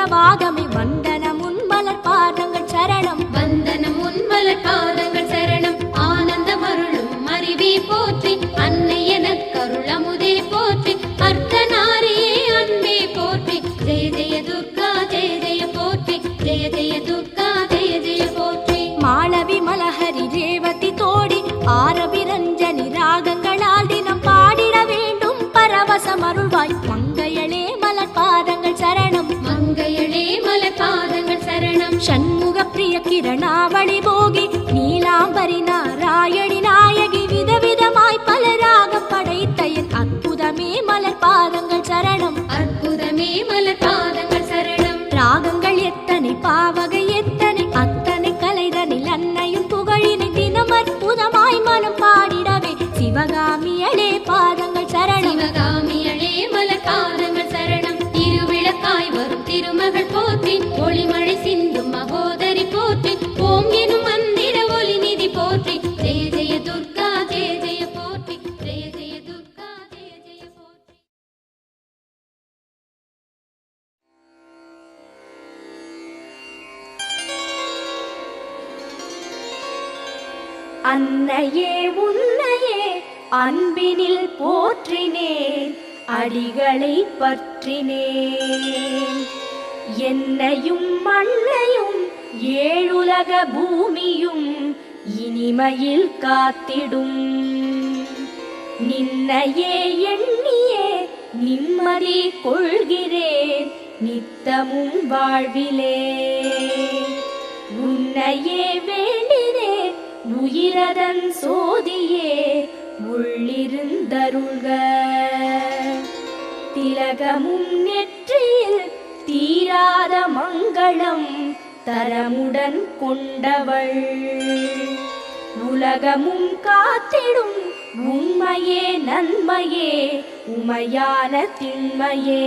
வாகமே வந்தனம் உன்மலர் பாதங்கள் சரணம் வந்தனம் உன்மலர் பாதங்கள் சரணம் ஆனந்த மருளும் அறிவே போற்றி அன்னை எனக்கருள் அமுதே போற்றி அர்த்தநாரியே அன்பே போற்றி ஜெய ஜெய துர்கா ஜெய ஜெய போற்றி ஜெய ஜெய துர்கா ஜெய ஜெய போற்றி மாளவி மலஹரி ரேவதி தோடி ஆரவி ரஞ்சனி ராகங்களால் தினம் பாடிட வேண்டும் பரவசம் அருள்வாய் மங்கையளே மலர் பாதங்கள் சரணம் மங்கையளே மலர் பாதங்கள் சரணம் ஷண்முக பிரிய கிரணாவளி போகி நீலாம்பரி நாராயணி நாயகி விதவிதமாய் பல ராகம் படைத்த என் அற்புதமே மலர் பாதங்கள் சரணம் அற்புதமே மலர் பாதங்கள் சரணம் ராகங்கள் எத்தனை பாவகை எத்தனை அத்தனை கலைதனில் அன்னையும் புகழினை தினம் அற்புதமாய் மனம் பாடிடவே சிவகாமியளே பாதங்கள் சரணம் சிவகாமியளே மலர் பாதங்கள் சரணம் திருவிளக்காய் வரும் திருமகள் போற்றி ஒளிமழை சிந்தும் மகோதரி போற்றி ஓம் எனும் மந்திர ஒளி நிதி போற்றி ஜெய ஜெய துர்கா ஜெய ஜெய போற்றி ஜெய ஜெய துர்கா ஜெய ஜெய போற்றி அன்னையே உன்னையே அன்பினில் போற்றினேன் அடிகளை பற்றினேன் என்னையும் மண்ணையும் ஏழுலக பூமியும் இனிமையில் காத்திடும் நின்னையே எண்ணியே நிம்மதி கொள்கிறேன் நித்தமும் வாழ்விலே உன்னையே வேண்டினேன் உயிரதன் சோதியே உள்ளிருந்தருள்க திலகமும் நெற்றியில் தீராத மங்களம் தரமுடன் கொண்டவள் உலகமும் காத்திடும் உண்மையே நன்மையே உமையான திண்மையே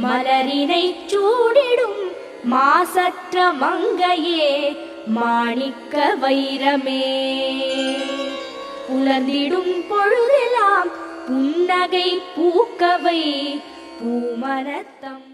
மலரினை சூடிடும் மாசற்ற மங்கையே மாணிக்க வைரமே புலந்திடும் பொழுதெல்லாம் புன்னகை பூக்கவை பூமனத்தம்